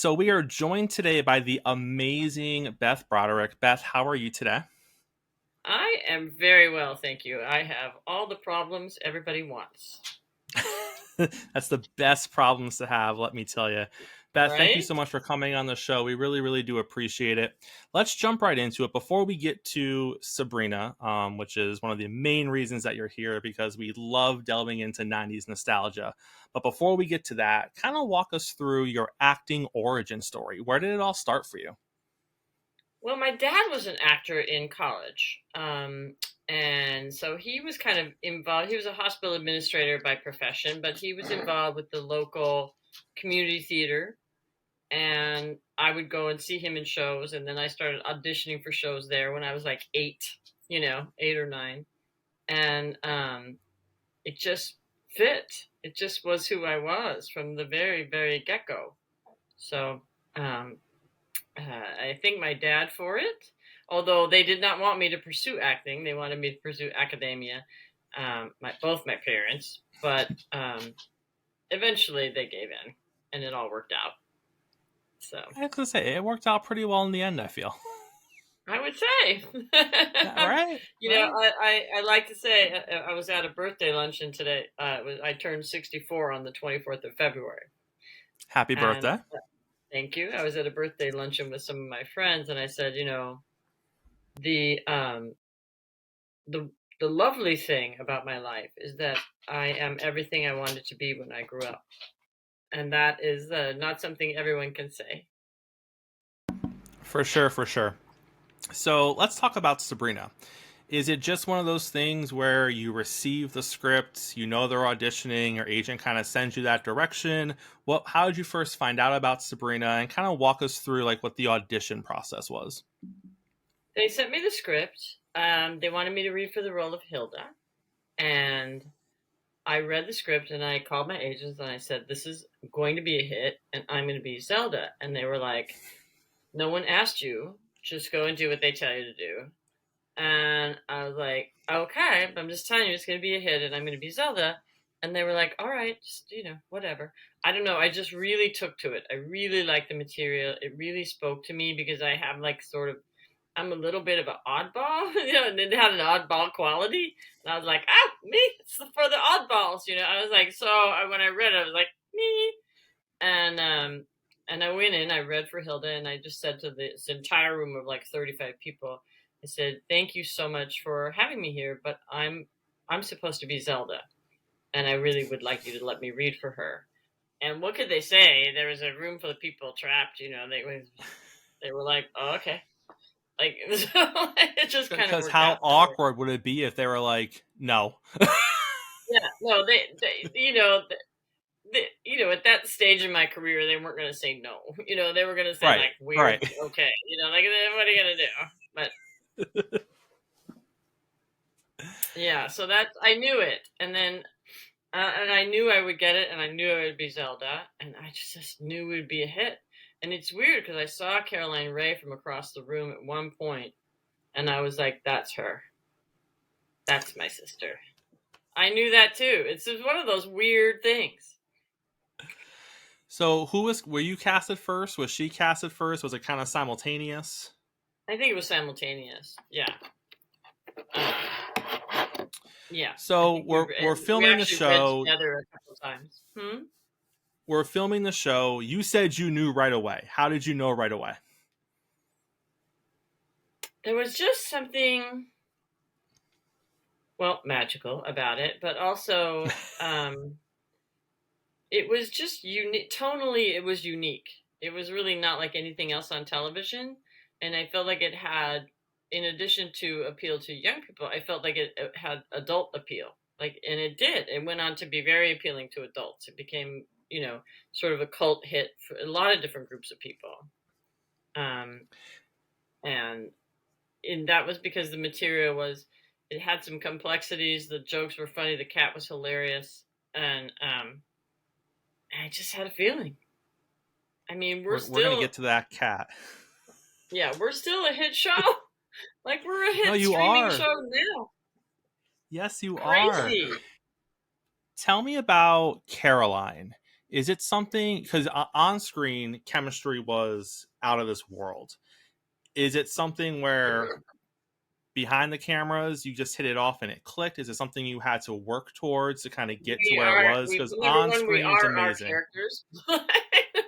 So we are joined today by the amazing Beth Broderick. Beth, how are you today? I am very well, thank you. I have all the problems everybody wants. That's the best problems to have, let me tell you. Beth, thank you Right? so much for coming on the show. We really, really do appreciate it. Let's jump right into it. Before we get to Sabrina, which is one of the main reasons that you're here, because we love delving into 90s nostalgia. But before we get to that, kind of walk us through your acting origin story. Where did it all start for you? Well, my dad was an actor in college. And so he was kind of involved. He was a hospital administrator by profession, but he was involved with the local community theater. And I would go and see him in shows. And then I started auditioning for shows there when I was like 8, 8 or 9. And it just fit. It just was who I was from the very, very get go. So um, I thank my dad for it. Although they did not want me to pursue acting, they wanted me to pursue academia. Both my parents, but eventually they gave in, and it all worked out. So I was gonna say it worked out pretty well in the end, I feel. I would say, Yeah, right? Right? I like to say I was at a birthday luncheon today. I turned 64 on the 24th of February, Happy and birthday. thank you. I was at a birthday luncheon with some of my friends, and I said, the um, the the lovely thing about my life is that I am everything I wanted to be when I grew up, and that is not something everyone can say. For sure, for sure. So let's talk about Sabrina. Is it just one of those things where you receive the script, you know they're auditioning, your agent kind of sends you that direction? How did you first find out about Sabrina, and kind of walk us through like what the audition process was? They sent me the script. They wanted me to read for the role of Hilda, and I read the script and I called my agents and I said, "This is going to be a hit, and I'm going to be Zelda." And they were like, "No one asked you. Just go and do what they tell you to do." And I was like, "Okay, but I'm just telling you, it's going to be a hit, and I'm going to be Zelda." And they were like, "All right, just whatever." I don't know. I just really took to it. I really liked the material. It really spoke to me because I have like sort of I'm a little bit of an oddball, and it had an oddball quality. And I was like, me, it's for the oddballs. I was like, when I read it, I was like, me. And I went in, I read for Hilda, and I just said to this entire room of like 35 people, I said, "Thank you so much for having me here, but I'm supposed to be Zelda, and I really would like you to let me read for her." And what could they say? There was a room full of people trapped. They were like, "Oh, okay." Like, so it just kind of Because worked how out that way. awkward would it be if they were like, no? Yeah, no, at that stage in my career, they weren't going to say no. They were going to say Right, like weird, right. okay. Like what are you going to do? But yeah, so that's I knew it, and I knew I would get it, and I knew it would be Zelda, and I just knew it would be a hit. And it's weird because I saw Caroline Ray from across the room at one point, and I was like, "That's her. That's my sister." I knew that too. It's just one of those weird things. So were you casted first? Was she casted first? Was it kind of simultaneous? I think it was simultaneous. Yeah. Um, yeah. I So think we're we filming the actually read show. together a couple times. We're filming the show. You said you knew right away. How did you know right away? There was just something, well, magical about it, but also it was just unique. Tonally, it was unique. It was really not like anything else on television, and I felt like it had, in addition to appeal to young people, I felt like it had adult appeal. And it did. It went on to be very appealing to adults. It became, sort of a cult hit for a lot of different groups of people. Um, and and that was because the material was, it had some complexities. The jokes were funny. The cat was hilarious, and I just had a feeling. I mean, We're gonna get to that cat. we're still a hit show. Like, we're a No, hit you streaming are. show now. Yes, you are. Crazy. Tell me about Caroline. Is it something, because on screen chemistry was out of this world? Is it something where behind the cameras you just hit it off and it clicked? Is it something you had to work towards to kind of get to We where it are, was? we Because number on one, we screen it's are our amazing. characters.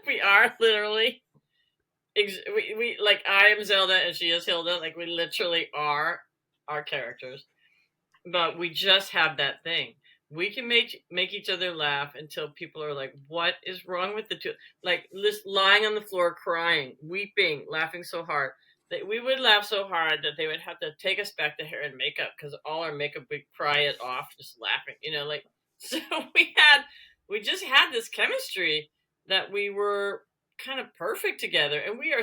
We are literally, we like, I am Zelda and she is Hilda. Like, we literally are our characters. But we just have that thing. We can make each other laugh until people are like, "What is wrong with the two?" Like, lying on the floor, crying, weeping, laughing so hard that we would laugh so hard that they would have to take us back to hair and makeup because all our makeup would pry it off just laughing. Like, so we just had this chemistry that we were kind of perfect together, and we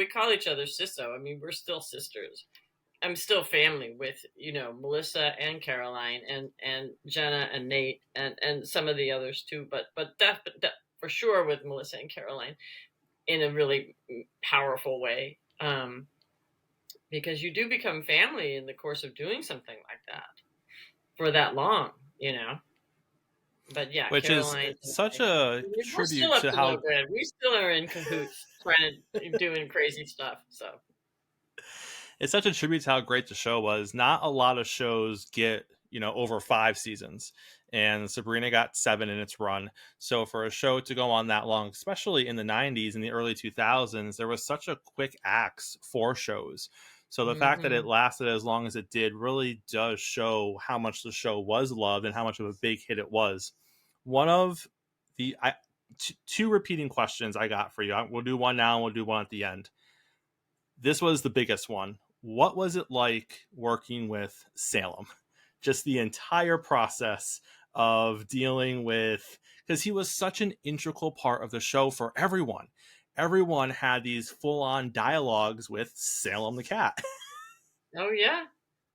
call each other sisso. I mean, we're still sisters. I'm still family with, Melissa and Caroline and Jenna and Nate and some of the others too, but for sure with Melissa and Caroline in a really powerful way, because you do become family in the course of doing something like that for that long, you know. But yeah, Which is Caroline and such a we're still tribute up to to no how good. We still are in cahoots trying to doing crazy stuff. So it's such a tribute to how great the show was. Not a lot of shows get, over 5 seasons, and Sabrina got 7 in its run. So for a show to go on that long, especially in the 90s and the early 2000s, there was such a quick axe for shows. So the fact that it hmm lasted as long as it did really does show how much the show was loved and how much of a big hit it was. One of two repeating questions I got for you. We'll do one now and we'll do one at the end. This was the biggest one. What was it like working with Salem? Just the entire process of dealing with, because he was such an integral part of the show for everyone. Everyone had these full on dialogues with Salem the Cat. oh yeah.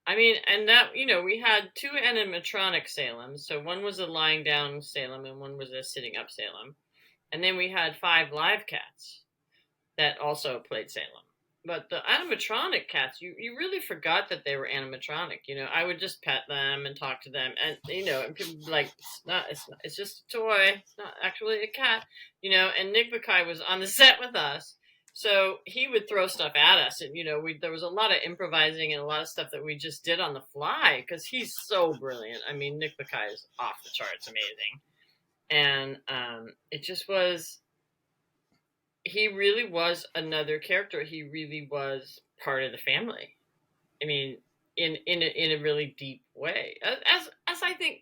I mean, and that, we had two animatronic Salems. So one was a lying down Salem and one was a sitting up Salem. And then we had five live cats that also played Salem. But the animatronic cats, you really forgot that they were animatronic. I would just pet them and talk to them, and and people would be like, it's just a toy. It's not actually a cat. And Nick Mackay was on the set with us, so he would throw stuff at us, and there was a lot of improvising and a lot of stuff that we just did on the fly because he's so brilliant. I mean, Nick Mackay is off the charts, amazing, and it just was, he really was another character. He really was part of the family. I mean, in a really deep way, as I think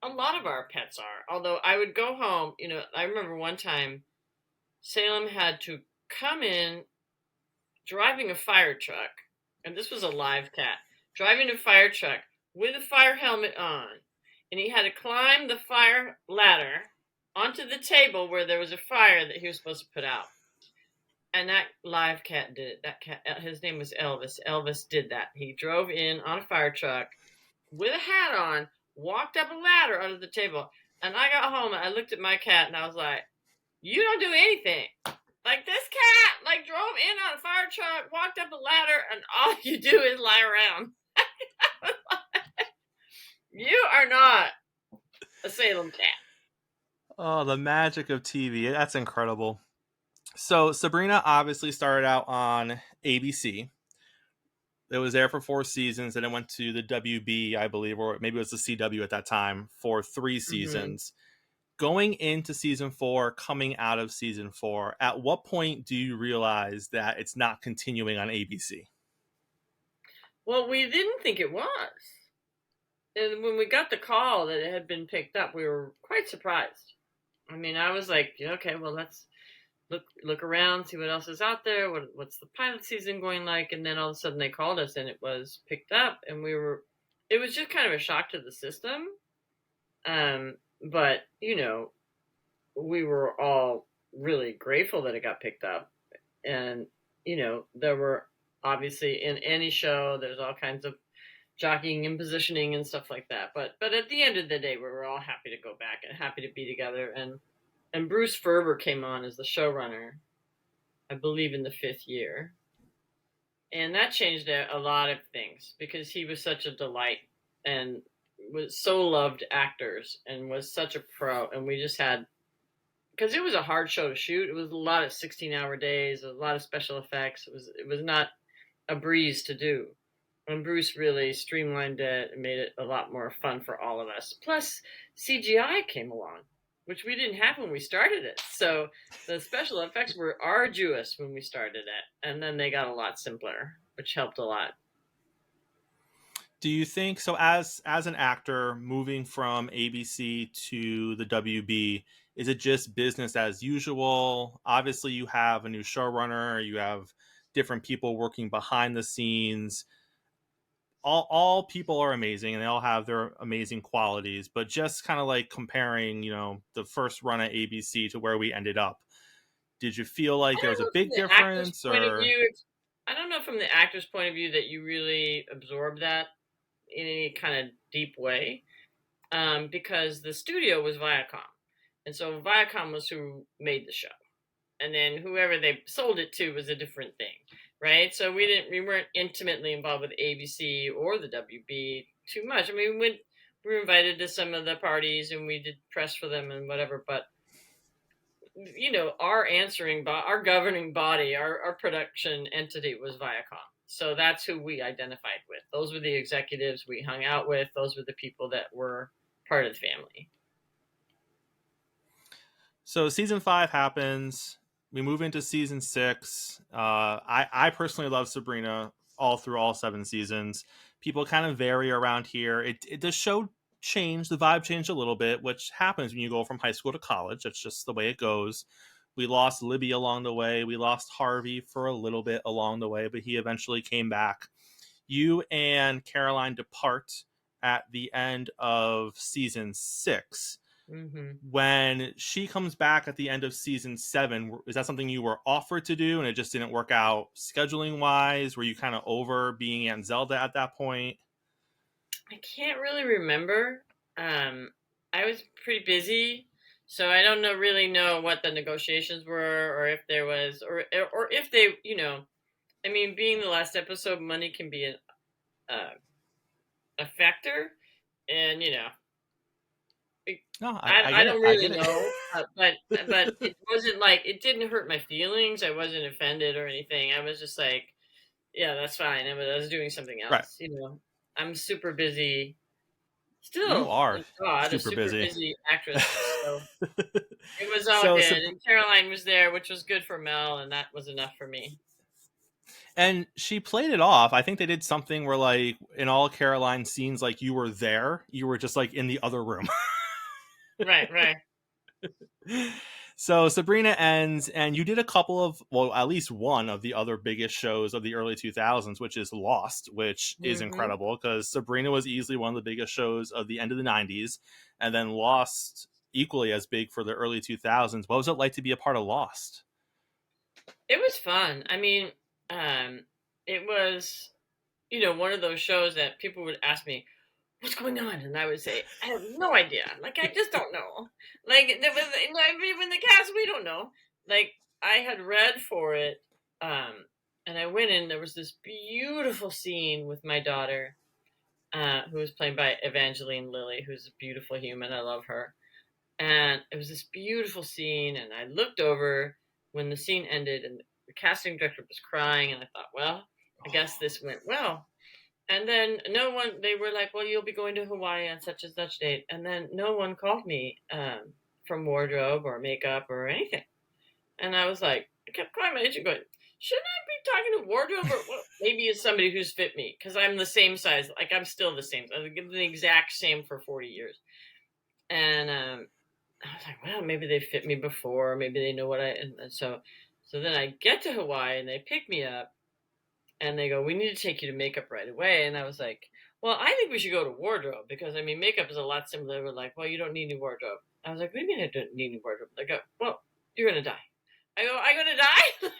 a lot of our pets are. Although I would go home, I remember one time Salem had to come in driving a fire truck, and this was a live cat driving a fire truck with a fire helmet on, and he had to climb the fire ladder onto the table where there was a fire that he was supposed to put out. And that live cat did it. That cat, his name was Elvis. Elvis did that. He drove in on a fire truck with a hat on, walked up a ladder under the table. And I got home and I looked at my cat and I was like, "You don't do anything. Like, this cat, like, drove in on a fire truck, walked up a ladder, and all you do is lie around. You are not a Salem cat." Oh, the magic of TV. That's incredible. So Sabrina obviously started out on ABC. It was there for 4 seasons, and it went to the WB, I believe, or maybe it was the CW at that time, for 3 seasons. Going into season 4, coming out of season 4, at what point do you realize that it's not continuing on ABC? Well, we didn't think it was. And when we got the call that it had been picked up, we were quite surprised. I mean, I was like, yeah, okay, well, let's look around, see what else is out there. What's the pilot season going like? And then all of a sudden they called us and it was picked up, and it was just kind of a shock to the system. But we were all really grateful that it got picked up, and there were obviously, in any show there's all kinds of jockeying and positioning and stuff like that. But at the end of the day, we were all happy to go back and happy to be together. And Bruce Ferber came on as the showrunner, I believe, in the 5th year, and that changed a lot of things because he was such a delight and was so loved actors and was such a pro, and we just had because it was a hard show to shoot. It was a lot of 16-hour days, a lot of special effects. It was not a breeze to do. And Bruce really streamlined it and made it a lot more fun for all of us. Plus, CGI came along, which we didn't have when we started it. So the special effects were arduous when we started it, and then they got a lot simpler, which helped a lot. Do you think so? As an actor moving from ABC to the WB, is it just business as usual? Obviously, you have a new showrunner, you have different people working behind the scenes. All people are amazing and they all have their amazing qualities, but just kind of like comparing, the first run at ABC to where we ended up. Did you feel like I there was don't a know from big the actor's difference point of or view. I don't know from the actor's point of view that you really absorb that in any kind of deep way, because the studio was Viacom, and so Viacom was who made the show, and then whoever they sold it to was a different thing, right? So we weren't intimately involved with ABC or the WB too much. I mean, we were invited to some of the parties and we did press for them and whatever, but our governing body, our production entity was Viacom. So that's who we identified with. Those were the executives we hung out with. Those were the people that were part of the family. so season 5 happens, we move into season 6. I personally love Sabrina all through all 7 seasons. People kind of vary around here. The show changed, the vibe changed a little bit, which happens when you go from high school to college. That's just the way it goes. We lost Libby along the way, we lost Harvey for a little bit along the way, but he eventually came back. You and Caroline depart at the end of season 6. Mm-hmm. When she comes back at the end of season 7, is that something you were offered to do and it just didn't work out scheduling wise? Were you kind of over being Aunt Zelda at that point? I can't really remember. I was pretty busy, so I don't really know what the negotiations were, or if there was, or if they, I mean, being the last episode, money can be a factor, and No, I I get it. don't I really get know, but it. it wasn't like it didn't hurt my feelings. I wasn't offended or anything. I was just like, yeah, that's fine. I was doing something Right. else. I'm super busy. You Still, are thank God, a super super busy. busy actress. So it was all so, good. And Caroline was there, which was good for Mel, and that was enough for me. and she played it off. I think they did something where, like, in all Caroline scenes, like you were there, you were just like in the other room. Right, right. So Sabrina ends, and you did a couple of, well, at least one of the other biggest shows of the early 2000s, which is Lost, which is Hmm. incredible because Sabrina was easily one of the biggest shows of the end of the 90s, and then Lost equally as big for the early 2000s. What was it like to be a part of Lost? It was fun. I mean, um, it was, one of those shows that people would ask me, what's going on? And I would say, I have no idea. Like, I just don't know. Like, there was, when the cast, we don't know. Like, I had read for it, and I went in, there was this beautiful scene with my daughter, who was played by Evangeline Lilly, who's a beautiful human. I love her. And it was this beautiful scene, and I looked over when the scene ended, and the casting director was crying, and I thought, well, I guess this went well. And then no one, they were like, well, you'll be going to Hawaii on such and such date. And then no one called me from wardrobe or makeup or anything. And I was like, I kept calling my agent going, shouldn't I be talking to wardrobe? Or well, maybe it's somebody who's fit me because I'm the same size. Like, I'm still the same. I'm the exact same for 40 years. And I was like, well, maybe they fit me before. Maybe they know what and so then I get to Hawaii and they pick me up and they go, we need to take you to makeup right away. And I was like, well, I think we should go to wardrobe because I mean, makeup is a lot similar. We're like, well, you don't need any wardrobe. I was like, what do you mean I don't need any wardrobe? They go, well, you're going to die. I go, I going to die?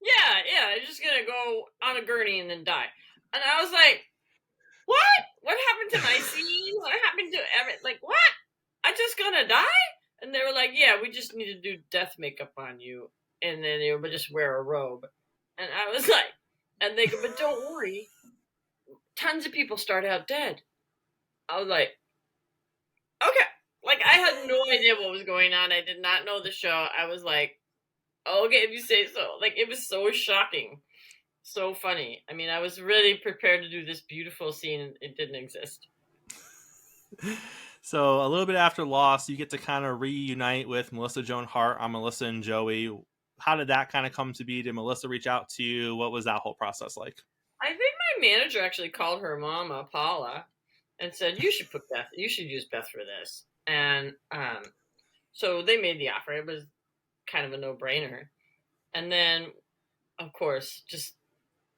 Yeah, I'm just going to go on a gurney and then die. And I was like, what? What happened to my scene? What happened to everything? Like, what? I just going to die? And they were like, yeah, we just need to do death makeup on you. And then you would just wear a robe. And I was like, and they go, but don't worry. Tons of people start out dead. I was like, okay. Like, I had no idea what was going on. I did not know the show. I was like, oh, okay, if you say so. Like, it was so shocking. So funny. I mean, I was really prepared to do this beautiful scene, and it didn't exist. So a little bit after Lost, you get to kind of reunite with Melissa Joan Hart on Melissa and Joey. How did that kind of come to be? Did Melissa reach out to you? What was that whole process like? I think my manager actually called her mama, Paula, and said, you should put Beth, you should use Beth for this. And so they made the offer. It was kind of a no-brainer. And then, of course, just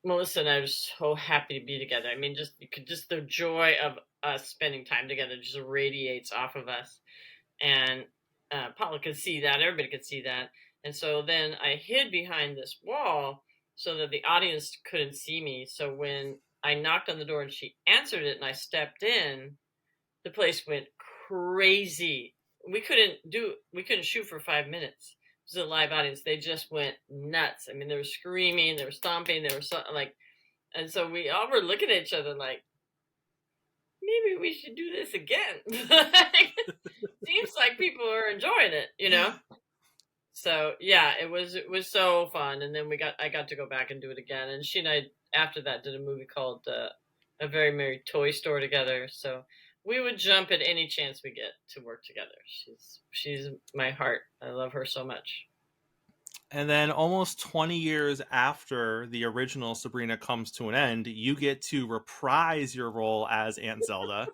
Melissa and I are so happy to be together. I mean, just the joy of us spending time together just radiates off of us. And Paula could see that. Everybody could see that. And so then I hid behind this wall so that the audience couldn't see me. So when I knocked on the door and she answered it and I stepped in, the place went crazy. We couldn't shoot for 5 minutes. It was a live audience. They just went nuts. I mean, they were screaming, they were stomping, they were so, like, and so we all were looking at each other like, maybe we should do this again. Seems like people are enjoying it, you know. So yeah, it was so fun, and then I got to go back and do it again. And she and I after that did a movie called A Very Merry Toy Store together. So we would jump at any chance we get to work together. She's my heart. I love her so much. And then almost 20 years after the original Sabrina comes to an end, you get to reprise your role as Aunt Zelda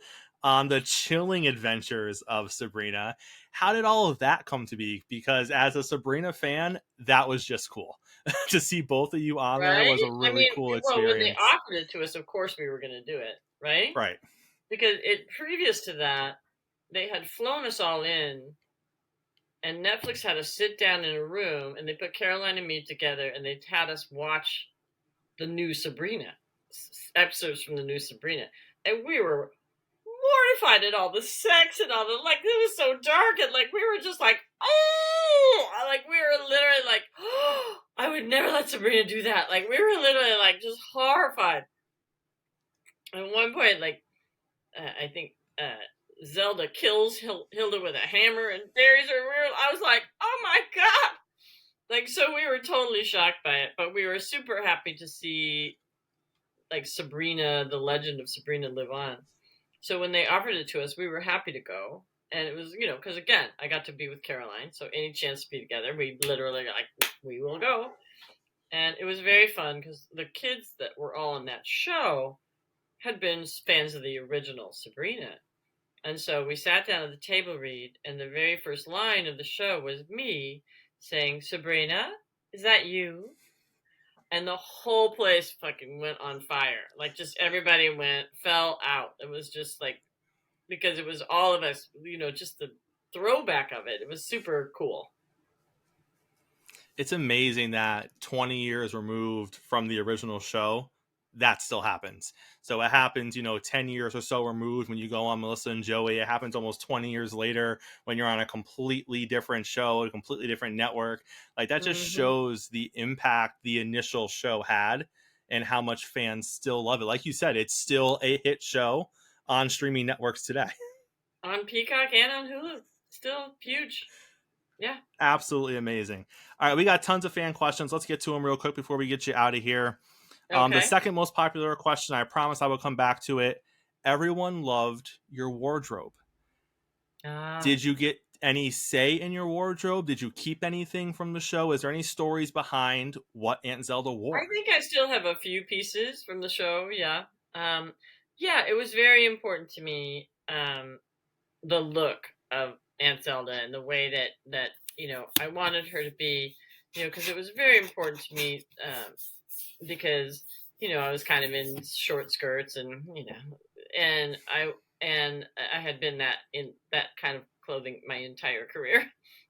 on the chilling adventures of Sabrina. How did all of that come to be? Because as a Sabrina fan, that was just cool. To see both of you on there Right? was a I really mean, cool well, when they experience. offered it to us, of course we were going to do it, right? Right. Because it previous to that, they had flown us all in, and Netflix had us sit down in a room, and they put Caroline and me together, and they had us watch the new Sabrina episodes from the new Sabrina, and we were mortified at all the sex and all the, like, it was so dark, and like we were just like, oh, like we were literally like, oh, I would never let Sabrina do that. Like we were literally like just horrified. At one point, like I think Zelda kills Hilda with a hammer and buries her. I was like, oh my god! Like, so we were totally shocked by it, but we were super happy to see like Sabrina, the legend of Sabrina, live on. So when they offered it to us, we were happy to go. And it was, because again, I got to be with Caroline. So any chance to be together, we literally like, we will go. And it was very fun because the kids that were all in that show had been fans of the original Sabrina. And so we sat down at the table read, and the very first line of the show was me saying, Sabrina, is that you? And the whole place fucking went on fire. Like, just everybody fell out. It was just like, because it was all of us, just the throwback of it. It was super cool. It's amazing that 20 years removed from the original show, that still happens. So it happens, 10 years or so removed when you go on Melissa and Joey. It happens almost 20 years later when you're on a completely different show, a completely different network. Like, that just Mm-hmm. shows the impact the initial show had and how much fans still love it. Like you said, it's still a hit show on streaming networks today. On Peacock and on Hulu. Still huge. Yeah. Absolutely amazing. All right, we got tons of fan questions. Let's get to them real quick before we get you out of here. The Okay. second most popular question, I promise I will come back to it. Everyone loved your wardrobe. Ah. Did you get any say in your wardrobe? Did you keep anything from the show? Is there any stories behind what Aunt Zelda I wore? think I still have a few pieces from the show. Yeah. Um, yeah, it was very important to me. The look of Aunt Zelda and the way that I wanted her to be, because it was very important to me, because I was kind of in short skirts and and I had been that in that kind of clothing my entire career.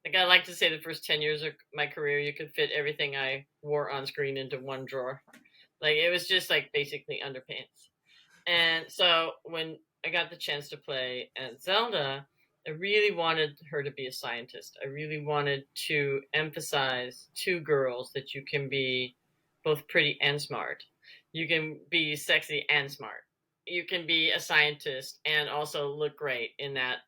Like, I like to say the first 10 years of my career, you could fit everything I wore on screen into one drawer. Like, it was just like basically underpants. And so when I got the chance to play Aunt Zelda, I really wanted her to be a scientist. I really wanted to emphasize to girls that you can be both pretty and smart. You can be sexy and smart. You can be a scientist and also look great in that,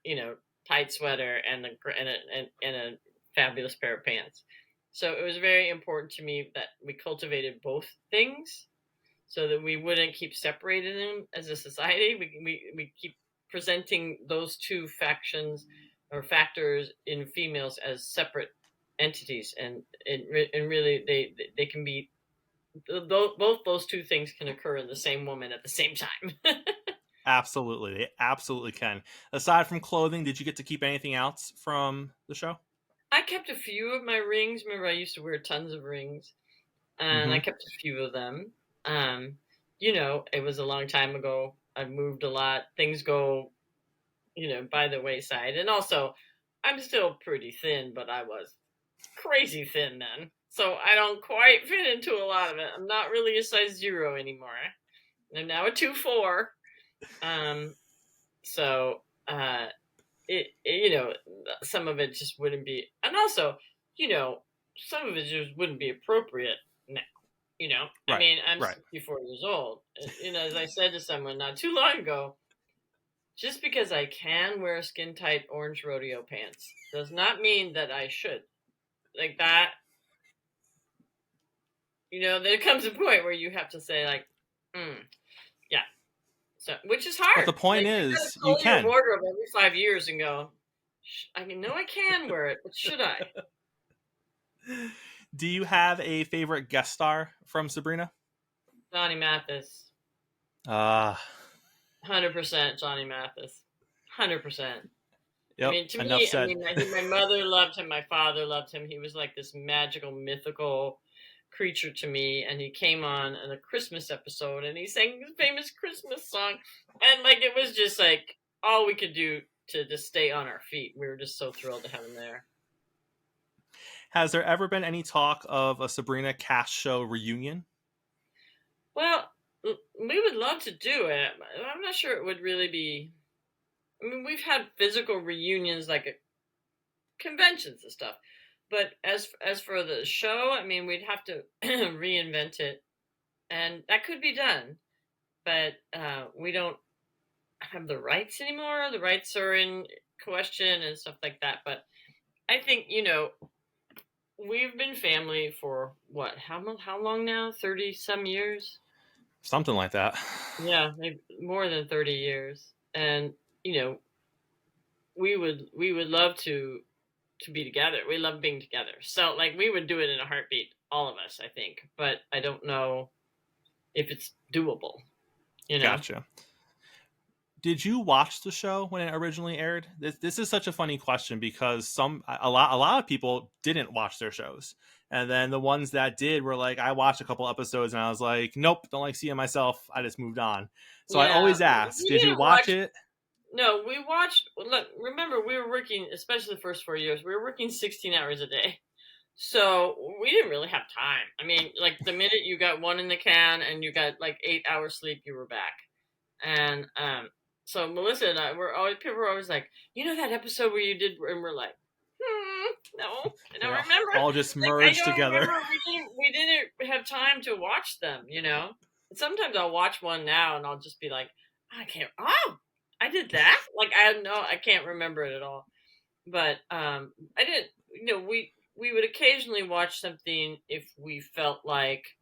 tight sweater and a fabulous pair of pants. So it was very important to me that we cultivated both things, so that we wouldn't keep separating them as a society. We keep presenting those two factions or factors in females as separate entities, and really they can be, both those two things can occur in the same woman at the same time. Absolutely. They absolutely can. Aside from clothing, did you get to keep anything else from the show? I kept a few of my rings. Remember, I used to wear tons of rings, and I Mm-hmm. kept a few of them. You know, it was a long time ago. I moved a lot. Things go, by the wayside. And also, I'm still pretty thin, but I was crazy thin then. So I don't quite fit into a lot of it. I'm not really a size 0 anymore. I'm now a 2'4". So some of it just wouldn't be, and also, some of it just wouldn't be appropriate now. I Right. mean, I'm Right. 64 years old. As I said to someone not too long ago, just because I can wear skin tight orange rodeo pants does not mean that I should. Like that, there comes a point where you have to say, like, yeah. So, which is But the hard. point Like, you got to is, you cull your can. wardrobe every 5 years and go, I mean, no, I can wear it, but should I? Do you have a favorite guest star from Sabrina? Johnny Mathis. Ah, 100% Johnny Mathis. 100%. I yep. mean, to Enough me, said. my mother loved him. My father loved him. He was like this magical, mythical creature to me. And he came on in a Christmas episode and he sang his famous Christmas song. And like, it was just like all we could do to just stay on our feet. We were just so thrilled to have him there. Has there ever been any talk of a Sabrina cast show reunion? Well, we would love to do it. I'm not sure it would really be. I mean, we've had physical reunions like at conventions and stuff, but as for the show, I mean, we'd have to reinvent it, and that could be done, but we don't have the rights anymore. The rights are in question and stuff like that. But I think we've been family for what? How long now? 30 some years. Something like that. Yeah, maybe more than 30 years. And you know, we would love to be together. We love being together. So like we would do it in a heartbeat, all of us, I think. But I don't know if it's doable, you know. Gotcha. Did you watch the show when it originally aired? This is such a funny question because a lot of people didn't watch their shows, and then the ones that did were like, I watched a couple episodes and I was like, nope, don't like seeing myself. I just moved on. So I Yeah, always ask, we did you didn't watch watch. it? No, we watched. Look, remember we were working, especially the first 4 years. We were working 16 hours a day. So we didn't really have time. I mean, like the minute you got one in the can and you got like 8 hours sleep, you were back. And so Melissa and I were always, people were always like, that episode where you did, and we're like, no, I don't Yeah, remember. all just Like I merged don't together. remember. We didn't have time to watch them. Sometimes I'll watch one now and I'll just be like, I can't. Oh, I did that. Like I can't remember it at all. But I didn't. We would occasionally watch something if we felt like,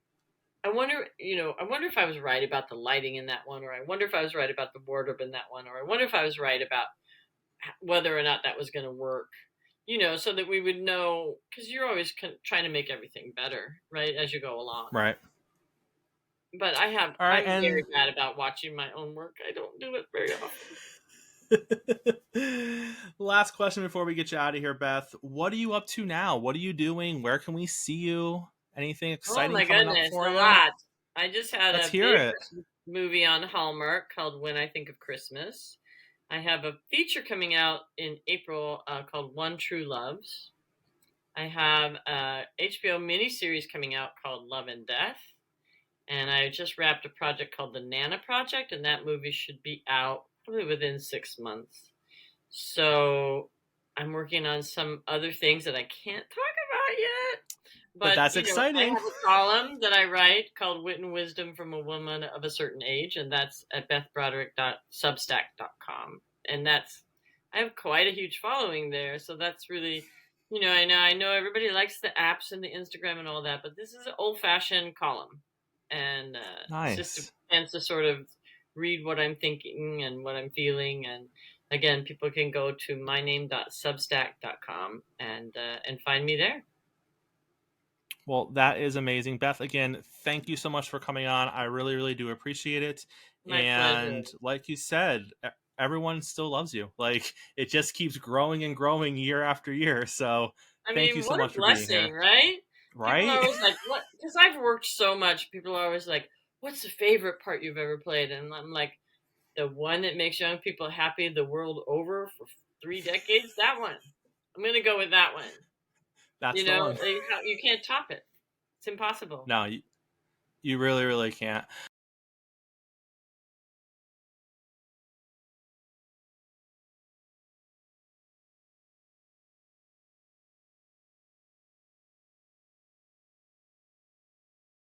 I wonder if I was right about the lighting in that one, or I wonder if I was right about the wardrobe in that one, or I wonder if I was right about whether or not that was going to work, so that we would know, because you're always trying to make everything better, right, as you go along. Right. But All right, I'm very and bad about watching my own work. I don't do it very often. last question before we get you out of here, Beth. What are you up to now? What are you doing? Where can we see you? Anything Oh exciting my coming up goodness, for a you? lot. I just had Let's a hear big it. Christmas movie on Hallmark called When I Think of Christmas. I have a feature coming out in April called One True Loves. I have a HBO miniseries coming out called Love and Death. And I just wrapped a project called The Nana Project, and that movie should be out probably within 6 months. So I'm working on some other things that I can't talk about yet. But But, that's I exciting. have a column that I write called Wit and Wisdom from a Woman of a Certain Age, and that's at bethbroderick.substack.com. And I have quite a huge following there. So that's really, I know everybody likes the apps and the Instagram and all that, but this is an old fashioned column, and it's just a Nice. chance to sort of read what I'm thinking and what I'm feeling. And again, people can go to myname.substack.com and find me there. Well, that is amazing. Beth, again, thank you so much for coming on. I really, really do appreciate it. My pleasure. And like you said, everyone still loves you. Like it just keeps growing and growing year after year. So I thank you mean, so what a much for being blessing, here. right? People are Right? always like, what? Because I've worked so much. People are always like, what's the favorite part you've ever played? And I'm like, the one that makes young people happy the world over for 3 decades. That one. I'm gonna go with that one. That's the one. You can't top it. It's impossible. No, you really, really can't.